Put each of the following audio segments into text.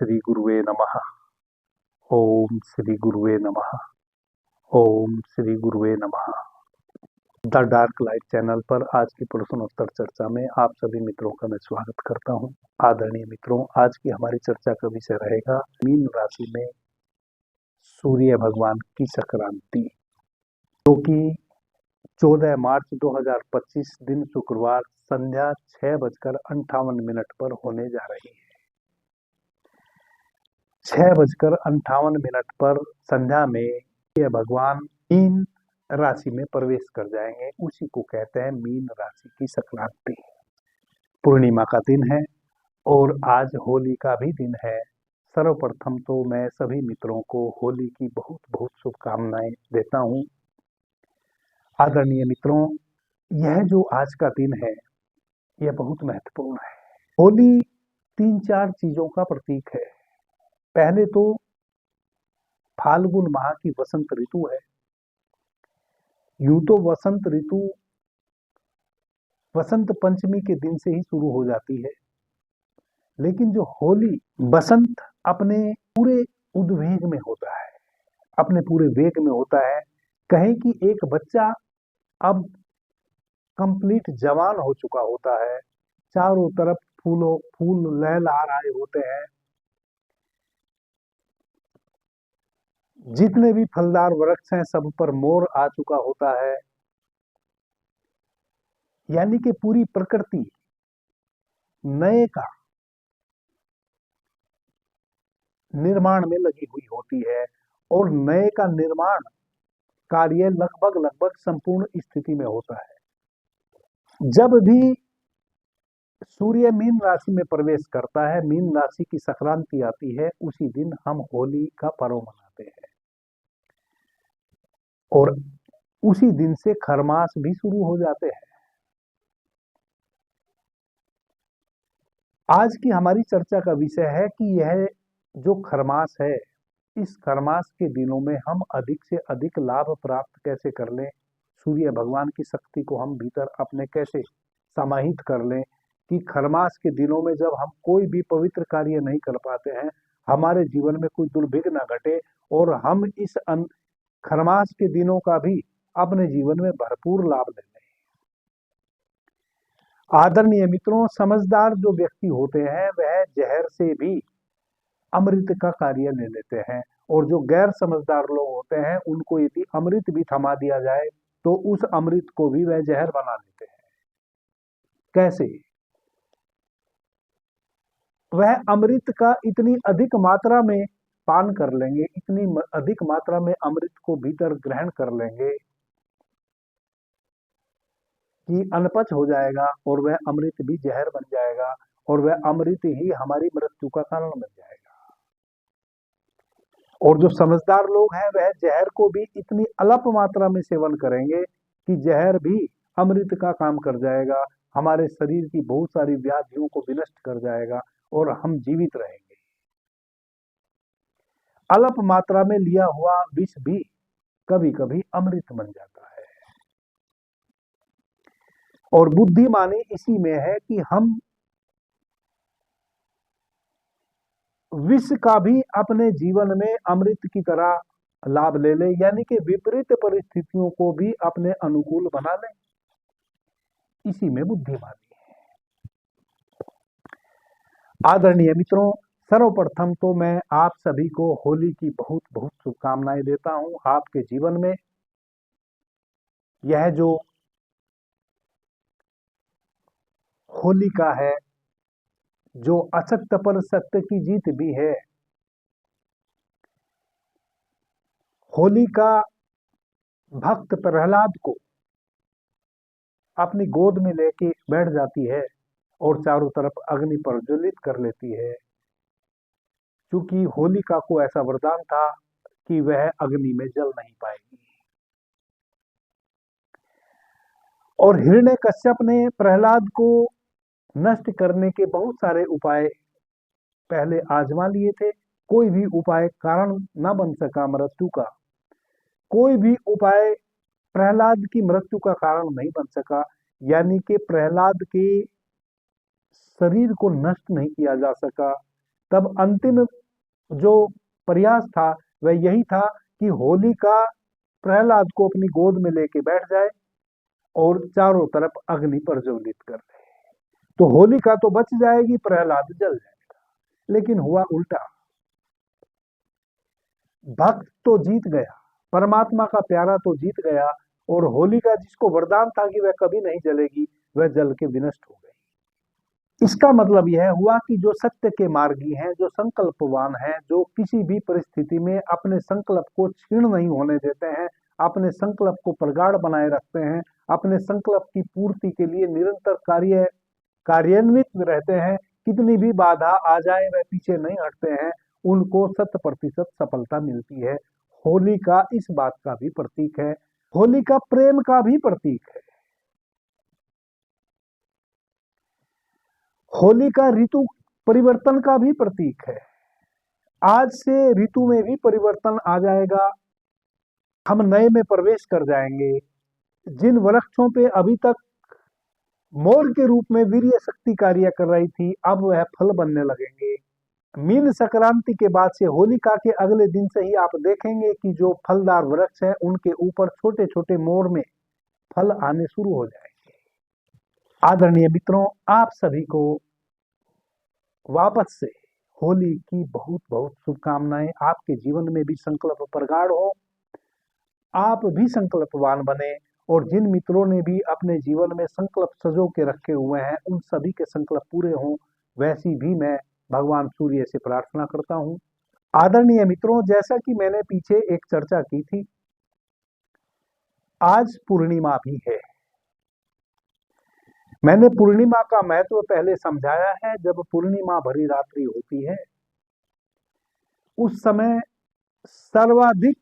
श्री गुरुवे नमः। ओम श्री गुरुवे नमः। ओम श्री गुरुवे नमः। द डार्क लाइट चैनल पर आज की प्रश्नोत्तर चर्चा में आप सभी मित्रों का मैं स्वागत करता हूं। आदरणीय मित्रों, आज की हमारी चर्चा का विषय रहेगा मीन राशि में सूर्य भगवान की संक्रांति, जो कि 14 मार्च 2025 दिन शुक्रवार संध्या 6:58 पर होने जा रही है। 6:58 पर संध्या में ये भगवान मीन राशि में प्रवेश कर जाएंगे। उसी को कहते हैं मीन राशि की संक्रांति। पूर्णिमा का दिन है और आज होली का भी दिन है। सर्वप्रथम तो मैं सभी मित्रों को होली की बहुत बहुत शुभकामनाएं देता हूं। आदरणीय मित्रों, यह जो आज का दिन है यह बहुत महत्वपूर्ण है। होली 3-4 चीजों का प्रतीक है। पहले तो फाल्गुन माह की वसंत ऋतु है। यूं तो वसंत ऋतु वसंत पंचमी के दिन से ही शुरू हो जाती है, लेकिन जो होली बसंत अपने पूरे उद्वेग में होता है, अपने पूरे वेग में होता है। कहें कि एक बच्चा अब कंप्लीट जवान हो चुका होता है, चारों तरफ फूल लहला रहे होते हैं, जितने भी फलदार वृक्ष हैं सब पर मोर आ चुका होता है, यानी कि पूरी प्रकृति नए का निर्माण में लगी हुई होती है और नए का निर्माण कार्य लगभग संपूर्ण स्थिति में होता है। जब भी सूर्य मीन राशि में प्रवेश करता है, मीन राशि की संक्रांति आती है, उसी दिन हम होली का पर्व मनाते हैं और उसी दिन से खरमास भी शुरू हो जाते हैं। आज की हमारी चर्चा का विषय है कि यह जो खरमास है, इस खरमास के दिनों में हम अधिक से अधिक लाभ प्राप्त कैसे कर लें, सूर्य भगवान की शक्ति को हम भीतर अपने कैसे समाहित कर लें कि खरमास के दिनों में जब हम कोई भी पवित्र कार्य नहीं कर पाते हैं, हमारे जीवन में कोई दुर्भिक्ष न घटे और हम इस खरमास के दिनों का भी अपने जीवन में भरपूर लाभ ले लें। आदरणीय मित्रों, समझदार जो व्यक्ति होते हैं वह जहर से भी अमृत का कार्य ले लेते हैं, और जो गैर समझदार लोग होते हैं उनको यदि अमृत भी थमा दिया जाए तो उस अमृत को भी वह जहर बना लेते हैं। कैसे? वह अमृत का इतनी अधिक मात्रा में पान कर लेंगे, इतनी अधिक मात्रा में अमृत को भीतर ग्रहण कर लेंगे कि अनपच हो जाएगा और वह अमृत भी जहर बन जाएगा और वह अमृत ही हमारी मृत्यु का कारण बन जाएगा। और जो समझदार लोग हैं वह जहर को भी इतनी अल्प मात्रा में सेवन करेंगे कि जहर भी अमृत का काम कर जाएगा, हमारे शरीर की बहुत सारी व्याधियों को विनष्ट कर जाएगा और हम जीवित रहेंगे। अल्प मात्रा में लिया हुआ विष भी कभी कभी अमृत बन जाता है। और बुद्धिमानी इसी में है कि हम विष का भी अपने जीवन में अमृत की तरह लाभ ले लें, यानी कि विपरीत परिस्थितियों को भी अपने अनुकूल बना लें। इसी में बुद्धिमानी है। आदरणीय मित्रों, सर्वप्रथम तो मैं आप सभी को होली की बहुत बहुत शुभकामनाएं देता हूं। आपके जीवन में यह जो होली का है, जो असत्य पर सत्य की जीत भी है, होली का भक्त प्रहलाद को अपनी गोद में लेके बैठ जाती है और चारों तरफ अग्नि प्रज्वलित कर लेती है, क्योंकि होलिका को ऐसा वरदान था कि वह अग्नि में जल नहीं पाएगी। और हिरण्यकश्यप ने प्रहलाद को नष्ट करने के बहुत सारे उपाय पहले आजमा लिए थे। कोई भी उपाय कारण न बन सका मृत्यु का, कोई भी उपाय प्रहलाद की मृत्यु का कारण नहीं बन सका, यानी कि प्रहलाद के शरीर को नष्ट नहीं किया जा सका, तब अंतिम जो प्रयास था वह यही था कि होलिका प्रहलाद को अपनी गोद में लेके बैठ जाए और चारों तरफ अग्नि प्रज्वलित कर दे। तो होलिका तो बच जाएगी, प्रहलाद जल जाएगा। लेकिन हुआ उल्टा। भक्त तो जीत गया, परमात्मा का प्यारा तो जीत गया, और होलिका जिसको वरदान था कि वह कभी नहीं जलेगी, वह जल के विनष्ट हो गई। इसका मतलब यह हुआ कि जो सत्य के मार्गी हैं, जो संकल्पवान हैं, जो किसी भी परिस्थिति में अपने संकल्प को क्षीण नहीं होने देते हैं, अपने संकल्प को प्रगाढ़ बनाए रखते हैं, अपने संकल्प की पूर्ति के लिए निरंतर कार्यान्वित रहते हैं, कितनी भी बाधा आ जाए वह पीछे नहीं हटते हैं, उनको 100% सफलता मिलती है। होलिका इस बात का भी प्रतीक है, होलिका प्रेम का भी प्रतीक है। होलिका ऋतु परिवर्तन का भी प्रतीक है। आज से ऋतु में भी परिवर्तन आ जाएगा, हम नए में प्रवेश कर जाएंगे। जिन वृक्षों पे अभी तक मोर के रूप में वीर्य शक्ति कार्य कर रही थी, अब वह फल बनने लगेंगे। मीन संक्रांति के बाद से होलिका के अगले दिन से ही आप देखेंगे कि जो फलदार वृक्ष है उनके ऊपर छोटे छोटे मोर में फल आने शुरू हो जाएंगे। आदरणीय मित्रों, आप सभी को वापस से होली की बहुत बहुत शुभकामनाएं। आपके जीवन में भी संकल्प प्रगाढ़ हो, आप भी संकल्पवान बने, और जिन मित्रों ने भी अपने जीवन में संकल्प सजो के रखे हुए हैं उन सभी के संकल्प पूरे हों, वैसी भी मैं भगवान सूर्य से प्रार्थना करता हूं। आदरणीय मित्रों, जैसा कि मैंने पीछे एक चर्चा की थी, आज पूर्णिमा भी है। मैंने पूर्णिमा का महत्व पहले समझाया है। जब पूर्णिमा भरी रात्रि होती है उस समय सर्वाधिक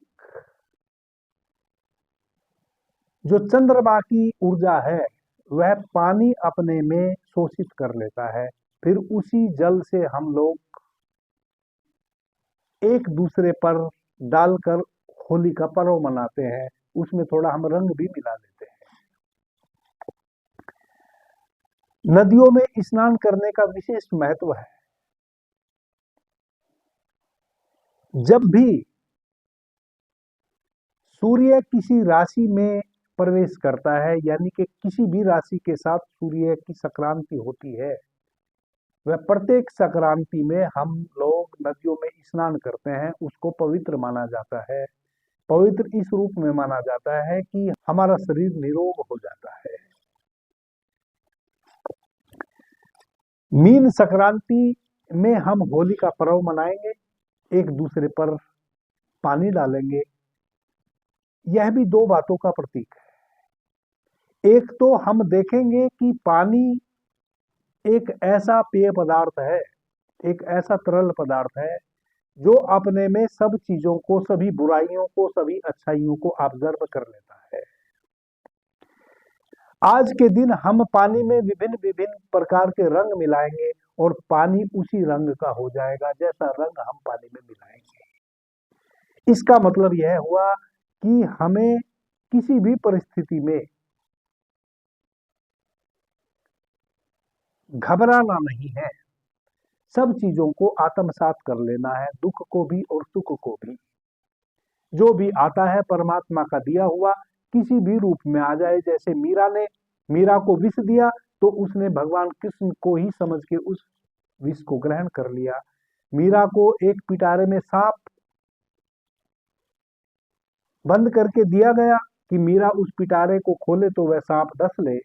जो चंद्रमा की ऊर्जा है वह पानी अपने में शोषित कर लेता है, फिर उसी जल से हम लोग एक दूसरे पर डालकर होली का पर्व मनाते हैं। उसमें थोड़ा हम रंग भी मिला लेते हैं। नदियों में स्नान करने का विशेष महत्व है। जब भी सूर्य किसी राशि में प्रवेश करता है, यानी कि किसी भी राशि के साथ सूर्य की संक्रांति होती है, वह प्रत्येक संक्रांति में हम लोग नदियों में स्नान करते हैं। उसको पवित्र माना जाता है। पवित्र इस रूप में माना जाता है कि हमारा शरीर निरोग हो जाता है। मीन संक्रांति में हम होली का पर्व मनाएंगे, एक दूसरे पर पानी डालेंगे। यह भी दो बातों का प्रतीक है। एक तो हम देखेंगे कि पानी एक ऐसा पेय पदार्थ है, एक ऐसा तरल पदार्थ है जो अपने में सब चीजों को, सभी बुराइयों को, सभी अच्छाइयों को ऑब्जर्व कर लेता है। आज के दिन हम पानी में विभिन्न विभिन्न प्रकार के रंग मिलाएंगे और पानी उसी रंग का हो जाएगा जैसा रंग हम पानी में मिलाएंगे। इसका मतलब यह हुआ कि हमें किसी भी परिस्थिति में घबराना नहीं है, सब चीजों को आत्मसात कर लेना है, दुख को भी और सुख को भी। जो भी आता है परमात्मा का दिया हुआ, किसी भी रूप में आ जाए। जैसे मीरा को विष दिया तो उसने भगवान कृष्ण को ही समझ के उस विष को ग्रहण कर लिया। मीरा को एक पिटारे में सांप बंद करके दिया गया कि मीरा उस पिटारे को खोले तो वह सांप डस ले।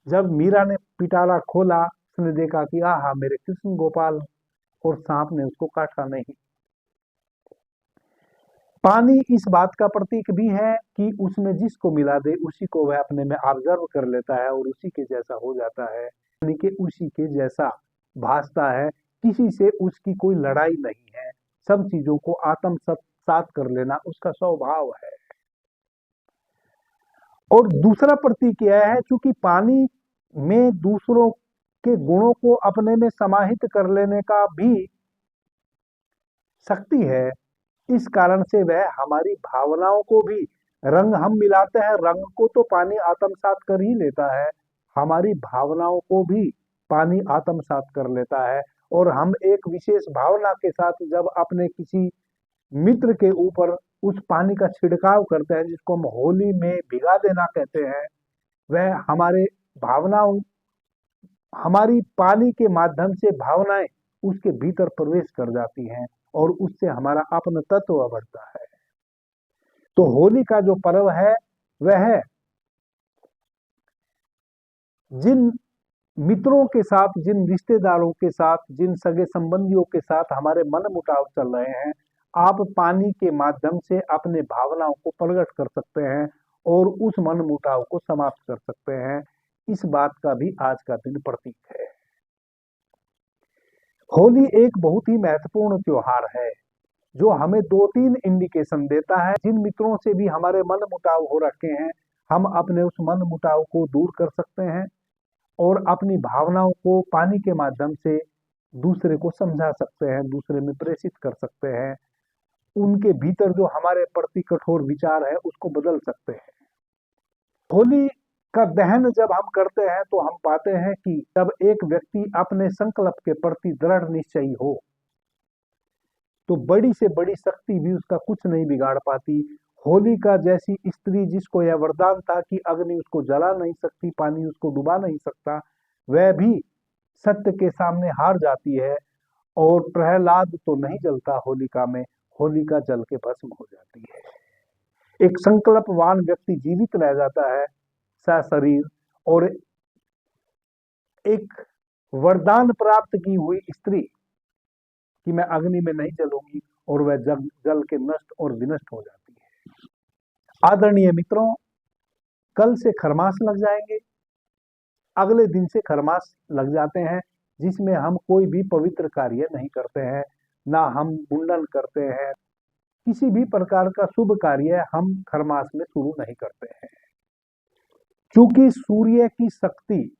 जब मीरा ने पिटारा खोला, उसने देखा कि आहा मेरे कृष्ण गोपाल, और सांप ने उसको काटा नहीं। पानी इस बात का प्रतीक भी है कि उसमें जिसको मिला दे उसी को वह अपने में ऑब्जर्व कर लेता है और उसी के जैसा हो जाता है, यानी कि उसी के जैसा भासता है। किसी से उसकी कोई लड़ाई नहीं है, सब चीजों को आत्मसात कर लेना उसका स्वभाव है। और दूसरा प्रतीक यह है, चूंकि पानी में दूसरों के गुणों को अपने में समाहित कर लेने का भी शक्ति है, इस कारण से वह हमारी भावनाओं को भी, रंग हम मिलाते हैं, रंग को तो पानी आत्मसात कर ही लेता है, हमारी भावनाओं को भी पानी आत्मसात कर लेता है। और हम एक विशेष भावना के साथ जब अपने किसी मित्र के ऊपर उस पानी का छिड़काव करते हैं, जिसको हम होली में भिगा देना कहते हैं, वह हमारे भावनाओं हमारी पानी के माध्यम से भावनाएं उसके भीतर प्रवेश कर जाती हैं और उससे हमारा अपना तत्व बढ़ता है। तो होली का जो पर्व है वह जिन मित्रों के साथ, जिन रिश्तेदारों के साथ, जिन सगे संबंधियों के साथ हमारे मन मुटाव चल रहे हैं, आप पानी के माध्यम से अपने भावनाओं को प्रकट कर सकते हैं और उस मन मुटाव को समाप्त कर सकते हैं। इस बात का भी आज का दिन प्रतीक है। होली एक बहुत ही महत्वपूर्ण त्योहार है जो हमें 2-3 इंडिकेशन देता है। जिन मित्रों से भी हमारे मन मुटाव हो रखे हैं, हम अपने उस मन मुटाव को दूर कर सकते हैं और अपनी भावनाओं को पानी के माध्यम से दूसरे को समझा सकते हैं, दूसरे में प्रेषित कर सकते हैं। उनके भीतर जो हमारे प्रति कठोर विचार है उसको बदल सकते हैं। होली का दहन जब हम करते हैं तो हम पाते हैं कि जब एक व्यक्ति अपने संकल्प के प्रति दृढ़ निश्चयी हो तो बड़ी से बड़ी शक्ति भी उसका कुछ नहीं बिगाड़ पाती। होलिका जैसी स्त्री, जिसको यह वरदान था कि अग्नि उसको जला नहीं सकती, पानी उसको डुबा नहीं सकता, वह भी सत्य के सामने हार जाती है और प्रहलाद तो नहीं जलता होलिका में, होलिका जल के भस्म हो जाती है। एक संकल्पवान व्यक्ति जीवित रह जाता है सशरीर, और एक वरदान प्राप्त की हुई स्त्री कि मैं अग्नि में नहीं जलूंगी, और वह जल के नष्ट और विनष्ट हो जाती है। आदरणीय मित्रों, कल से खरमास लग जाएंगे। अगले दिन से खरमास लग जाते हैं, जिसमें हम कोई भी पवित्र कार्य नहीं करते हैं, ना हम मुंडन करते हैं, किसी भी प्रकार का शुभ कार्य हम खरमास में शुरू नहीं करते हैं। क्योंकि सूर्य की शक्ति,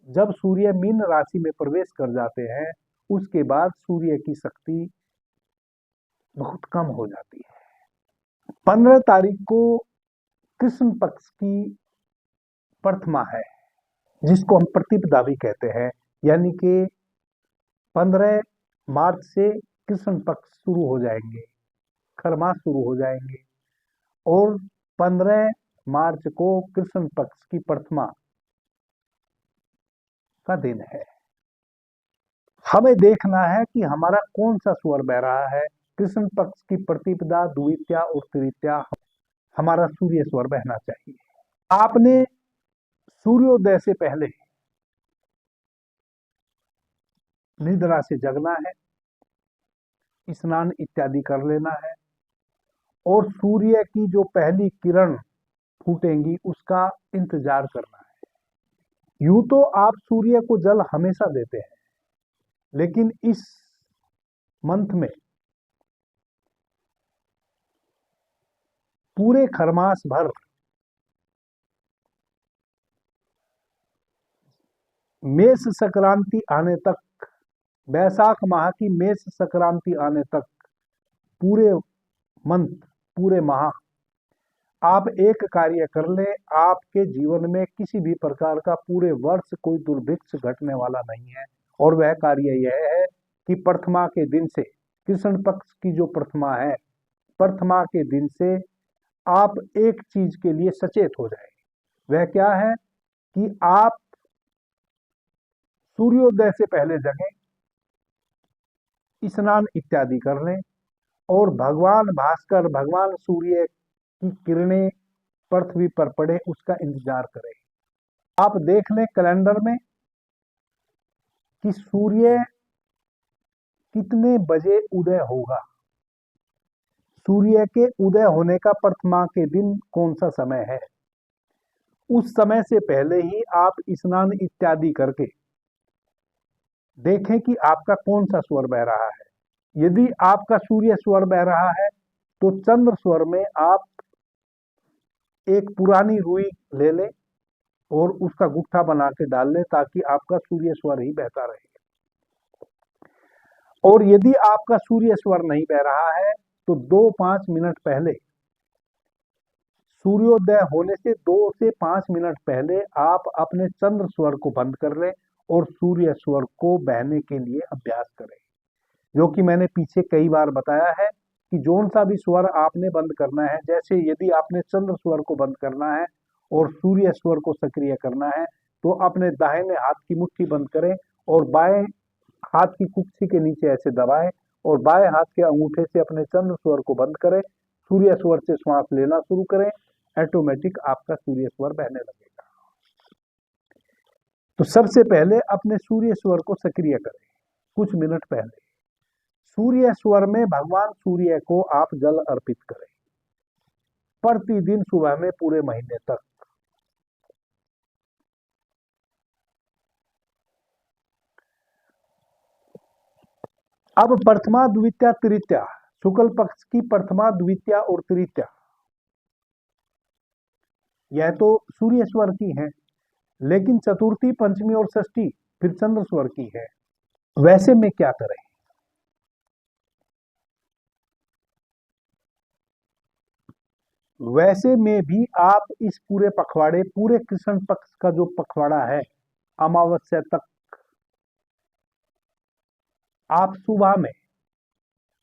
जब सूर्य मीन राशि में प्रवेश कर जाते हैं, उसके बाद सूर्य की शक्ति बहुत कम हो जाती है। 15 तारीख को कृष्ण पक्ष की प्रथमा है, जिसको हम प्रतिपदा भी कहते हैं, यानी कि 15 मार्च से कृष्ण पक्ष शुरू हो जाएंगे, खरमास शुरू हो जाएंगे, और 15 मार्च को कृष्ण पक्ष की प्रथमा का दिन है। हमें देखना है कि हमारा कौन सा स्वर बह रहा है। कृष्ण पक्ष की प्रतिपदा, द्वितीया और तृतीया हमारा सूर्य स्वर बहना चाहिए। आपने सूर्योदय से पहले निद्रा से जगना है, स्नान इत्यादि कर लेना है, और सूर्य की जो पहली किरण फूटेंगी उसका इंतजार करना है। यूं तो आप सूर्य को जल हमेशा देते हैं, लेकिन इस मंथ में पूरे खरमास भर मेष संक्रांति आने तक, वैशाख माह की मेष संक्रांति आने तक, पूरे मंथ, पूरे माह आप एक कार्य कर ले, आपके जीवन में किसी भी प्रकार का पूरे वर्ष कोई दुर्भिक्ष घटने वाला नहीं है। और वह कार्य यह है कि प्रथमा के दिन से, कृष्ण पक्ष की जो प्रथमा है, प्रथमा के दिन से आप एक चीज के लिए सचेत हो जाए। वह क्या है कि आप सूर्योदय से पहले जगें, स्नान इत्यादि कर लें, और भगवान भास्कर, भगवान सूर्य की किरणें पृथ्वी पर पड़े उसका इंतजार करें। आप देख लें कैलेंडर में कि सूर्य कितने बजे उदय होगा, सूर्य के उदय होने का प्रथमा के दिन कौन सा समय है। उस समय से पहले ही आप स्नान इत्यादि करके देखें कि आपका कौन सा स्वर बह रहा है। यदि आपका सूर्य स्वर बह रहा है तो चंद्र स्वर में आप एक पुरानी रुई ले लें और उसका गुट्ठा बना के डाल लें, ताकि आपका सूर्य स्वर ही बहता रहे। और यदि आपका सूर्य स्वर नहीं बह रहा है तो 2-5 मिनट पहले, सूर्योदय होने से 2 से 5 मिनट पहले आप अपने चंद्र स्वर को बंद कर लें और सूर्य स्वर को बहने के लिए अभ्यास करें। जो कि मैंने पीछे कई बार बताया है कि जोन सा भी स्वर आपने बंद करना है, जैसे यदि आपने चंद्र स्वर को बंद करना है और सूर्य स्वर को सक्रिय करना है तो अपने दाहिने हाथ की मुट्ठी बंद करें और बाएं हाथ की कुक्षी के नीचे ऐसे दबाएं और बाएं हाथ के अंगूठे से अपने चंद्र स्वर को बंद करें, सूर्य स्वर से श्वास लेना शुरू करें, ऑटोमेटिक आपका सूर्य स्वर बहने लगेगा। तो सबसे पहले अपने सूर्य स्वर को सक्रिय करें। कुछ मिनट पहले सूर्य स्वर में भगवान सूर्य को आप जल अर्पित करें प्रतिदिन सुबह में पूरे महीने तक। अब प्रथमा द्वितीया तृतीया, शुक्ल पक्ष की प्रथमा द्वितीया और तृतीया यह तो सूर्य स्वर की है, लेकिन चतुर्थी पंचमी और षष्ठी फिर चंद्र स्वर की है। वैसे में क्या करें? वैसे में भी आप इस पूरे पखवाड़े, पूरे कृष्ण पक्ष का जो पखवाड़ा है अमावस्या तक, आप सुबह में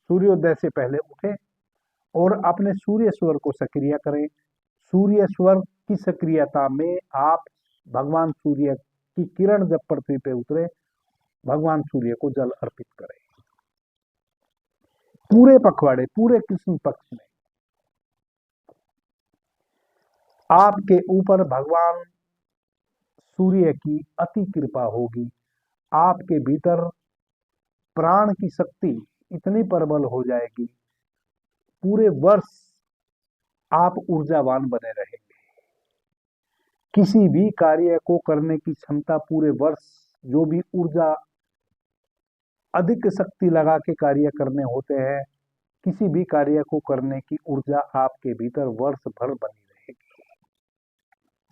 सूर्योदय से पहले उठें और अपने सूर्य स्वर को सक्रिय करें। सूर्य स्वर की सक्रियता में आप भगवान सूर्य की किरण जब पृथ्वी पे उतरे, भगवान सूर्य को जल अर्पित करें। पूरे पखवाड़े, पूरे कृष्ण पक्ष में आपके ऊपर भगवान सूर्य की अति कृपा होगी। आपके भीतर प्राण की शक्ति इतनी प्रबल हो जाएगी, पूरे वर्ष आप ऊर्जावान बने रहेंगे। किसी भी कार्य को करने की क्षमता पूरे वर्ष, जो भी ऊर्जा अधिक शक्ति लगा के कार्य करने होते हैं, किसी भी कार्य को करने की ऊर्जा आपके भीतर वर्ष भर बनी रहेगी।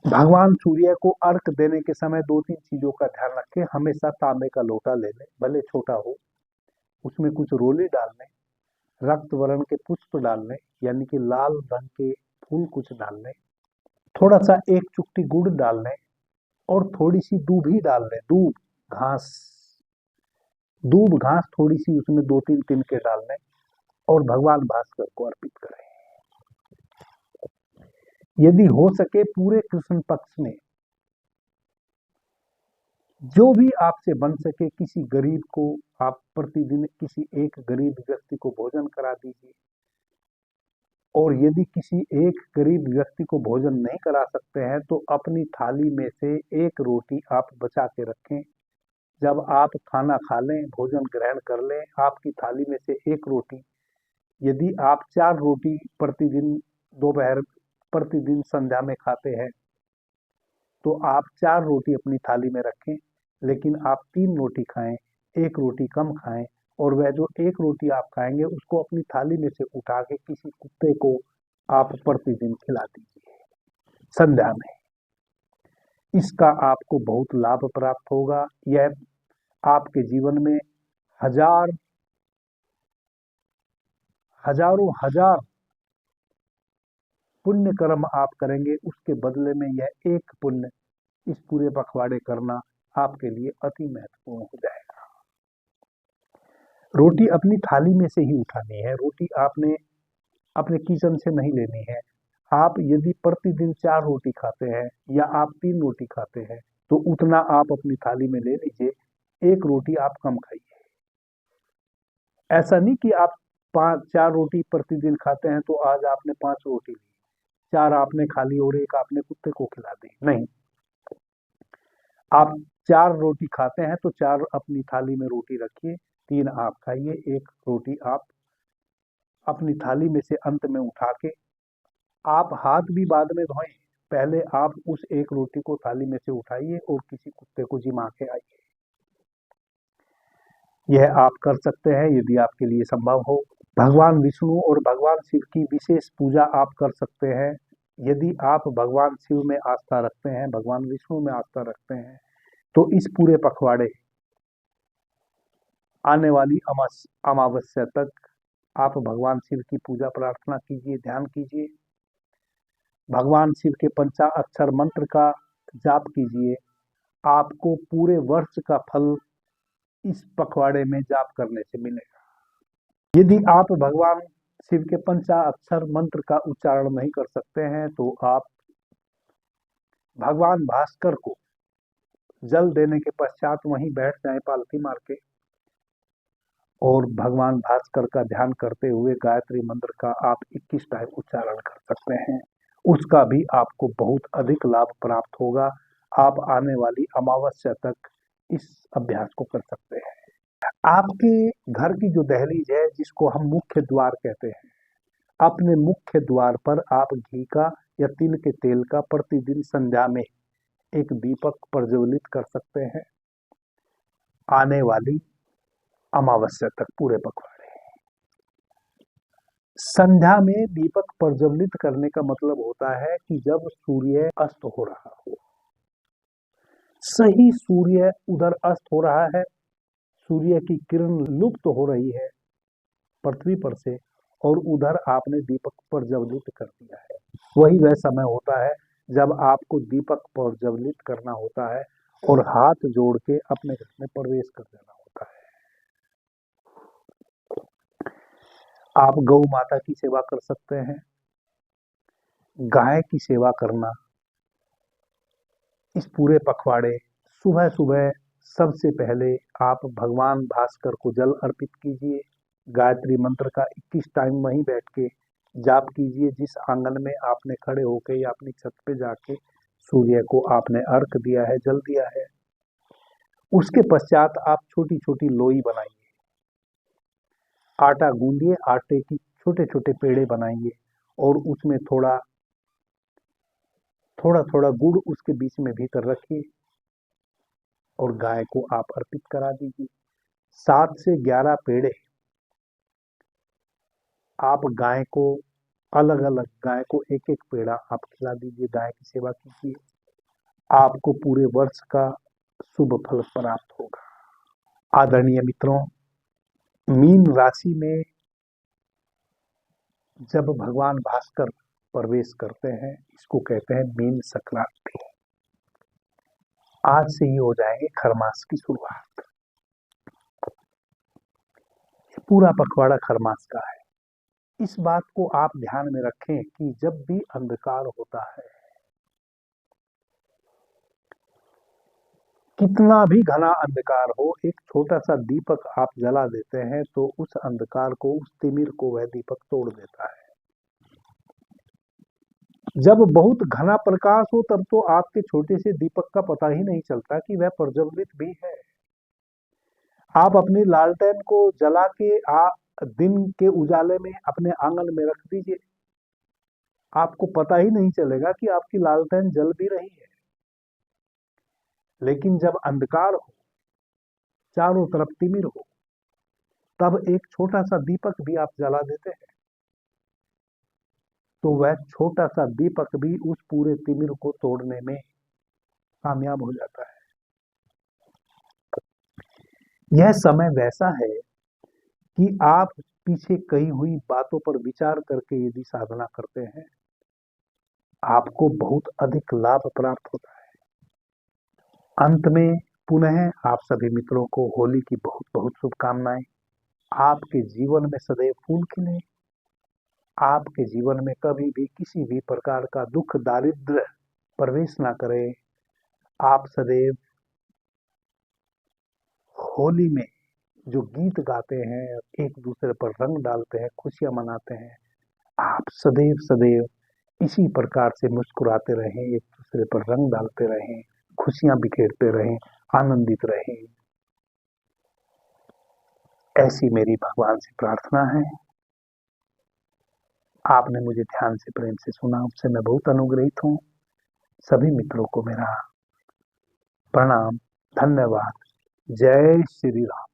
भगवान सूर्य को अर्घ देने के समय 2-3 चीजों का ध्यान रखें। हमेशा तांबे का लोटा ले लें, भले छोटा हो, उसमें कुछ रोली डाल लें, रक्त वर्ण के पुष्प डाल लें, यानी कि लाल रंग के फूल कुछ डाल लें, थोड़ा सा 1 चुटकी गुड़ डाल लें और थोड़ी सी दूभी डाल लें, दूब घास थोड़ी सी उसमें 2-3 तिनके डाल लें और भगवान भास्कर को अर्पित करें। यदि हो सके पूरे कृष्ण पक्ष में जो भी आपसे बन सके, किसी गरीब को आप प्रतिदिन किसी एक गरीब व्यक्ति को भोजन करा दीजिए। और यदि किसी एक गरीब व्यक्ति को भोजन नहीं करा सकते हैं तो अपनी थाली में से 1 रोटी आप बचा के रखें। जब आप खाना खा लें, भोजन ग्रहण कर लें, आपकी थाली में से 1 रोटी, यदि आप 4 रोटी प्रतिदिन दोपहर प्रतिदिन संध्या में खाते हैं तो आप 4 रोटी अपनी थाली में रखें, लेकिन आप 3 रोटी खाएं, 1 रोटी कम खाएं और वह जो 1 रोटी आप खाएंगे उसको अपनी थाली में से उठा के किसी कुत्ते को आप प्रतिदिन खिला दीजिए संध्या में। इसका आपको बहुत लाभ प्राप्त होगा। यह आपके जीवन में हजारों हजार पुण्य कर्म आप करेंगे, उसके बदले में यह एक पुण्य इस पूरे पखवाड़े करना आपके लिए अति महत्वपूर्ण हो जाएगा। रोटी अपनी थाली में से ही उठानी है, रोटी आपने अपने किचन से नहीं लेनी है। आप यदि प्रतिदिन 4 रोटी खाते हैं या आप 3 रोटी खाते हैं तो उतना आप अपनी थाली में ले लीजिए, 1 रोटी आप कम खाइए। ऐसा नहीं कि आप 4 रोटी प्रतिदिन खाते हैं तो आज आपने 5 रोटी ली, 4 आपने खा ली और 1 आपने कुत्ते को खिला दी, नहीं। आप 4 रोटी खाते हैं तो 4 अपनी थाली में रोटी रखिए, 3 आप खाइए, 1 रोटी आप अपनी थाली में से अंत में उठा के, आप हाथ भी बाद में धोएं, पहले आप उस 1 रोटी को थाली में से उठाइए और किसी कुत्ते को जिमा के आइए। यह आप कर सकते हैं यदि आपके लिए संभव हो। भगवान विष्णु और भगवान शिव की विशेष पूजा आप कर सकते हैं। यदि आप भगवान शिव में आस्था रखते हैं, भगवान विष्णु में आस्था रखते हैं, तो इस पूरे पखवाड़े आने वाली अमावस्या तक आप भगवान शिव की पूजा प्रार्थना कीजिए, ध्यान कीजिए, भगवान शिव के पंचाक्षर मंत्र का जाप कीजिए आपको पूरे वर्ष का फल इस पखवाड़े में जाप करने से मिलेगा। यदि आप भगवान शिव के पंचाक्षर मंत्र का उच्चारण नहीं कर सकते हैं तो आप भगवान भास्कर को जल देने के पश्चात वहीं बैठ जाएं पालथी मार के, और भगवान भास्कर का ध्यान करते हुए गायत्री मंत्र का आप 21 टाइम उच्चारण कर सकते हैं। उसका भी आपको बहुत अधिक लाभ प्राप्त होगा। आप आने वाली अमावस्या तक इस अभ्यास को कर सकते हैं। आपके घर की जो दहलीज है, जिसको हम मुख्य द्वार कहते हैं, अपने मुख्य द्वार पर आप घी का या तिल के तेल का प्रतिदिन संध्या में एक दीपक प्रज्वलित कर सकते हैं आने वाली अमावस्या तक पूरे पखवाड़े। संध्या में दीपक प्रज्वलित करने का मतलब होता है कि जब सूर्य अस्त हो रहा हो, सही सूर्य उधर अस्त हो रहा है, सूर्य की किरण लुप्त हो रही है पृथ्वी पर से, और उधर आपने दीपक प्रज्वलित कर दिया है, वही वह समय होता है जब आपको दीपक प्रज्वलित करना होता है और हाथ जोड़ के अपने घर में प्रवेश कर देना होता है। आप गौ माता की सेवा कर सकते हैं। गाय की सेवा करना इस पूरे पखवाड़े, सुबह सुबह सबसे पहले आप भगवान भास्कर को जल अर्पित कीजिए। गायत्री मंत्र का 21 टाइम वहीं बैठ के जाप कीजिए। जिस आंगन में आपने खड़े होके या अपनी छत पे जाके सूर्य को आपने अर्घ दिया है, जल दिया है, उसके पश्चात आप छोटी छोटी लोई बनाइए, आटा गूंदिए, आटे की छोटे छोटे पेड़े बनाइए और उसमें थोड़ा थोड़ा गुड़ उसके बीच में भीतर रखिए और गाय को आप अर्पित करा दीजिए। 7 से 11 पेड़े आप गाय को अलग अलग, गाय को एक एक पेड़ा आप खिला दीजिए, गाय की सेवा कीजिए। आपको पूरे वर्ष का शुभ फल प्राप्त होगा। आदरणीय मित्रों, मीन राशि में जब भगवान भास्कर प्रवेश करते हैं, इसको कहते हैं मीन संक्रांति। आज से ही हो जाएंगे खरमास की शुरुआत। पूरा पखवाड़ा खरमास का है। इस बात को आप ध्यान में रखें कि जब भी अंधकार होता है, कितना भी घना अंधकार हो, एक छोटा सा दीपक आप जला देते हैं तो उस अंधकार को, उस तिमिर को वह दीपक तोड़ देता है। जब बहुत घना प्रकाश हो तब तो आपके छोटे से दीपक का पता ही नहीं चलता कि वह प्रज्वलित भी है। आप अपनी लालटेन को जला के दिन के उजाले में अपने आंगन में रख दीजिए, आपको पता ही नहीं चलेगा कि आपकी लालटेन जल भी रही है। लेकिन जब अंधकार हो, चारों तरफ तिमिर हो, तब एक छोटा सा दीपक भी आप जला देते हैं तो वह छोटा सा दीपक भी उस पूरे तिमिर को तोड़ने में कामयाब हो जाता है। यह समय वैसा है कि आप पीछे कही हुई बातों पर विचार करके यदि साधना करते हैं, आपको बहुत अधिक लाभ प्राप्त होता है। अंत में पुनः आप सभी मित्रों को होली की बहुत बहुत शुभकामनाएं। आपके जीवन में सदैव फूल खिले, आपके जीवन में कभी भी किसी भी प्रकार का दुख दारिद्र्य प्रवेश ना करे। आप सदैव होली में जो गीत गाते हैं, एक दूसरे पर रंग डालते हैं, खुशियां मनाते हैं, आप सदैव सदैव इसी प्रकार से मुस्कुराते रहें, एक दूसरे पर रंग डालते रहें, खुशियां बिखेरते रहें, आनंदित रहें। ऐसी मेरी भगवान से प्रार्थना है। आपने मुझे ध्यान से, प्रेम से सुना, उससे मैं बहुत अनुग्रहित हूँ। सभी मित्रों को मेरा प्रणाम, धन्यवाद। जय श्री राम।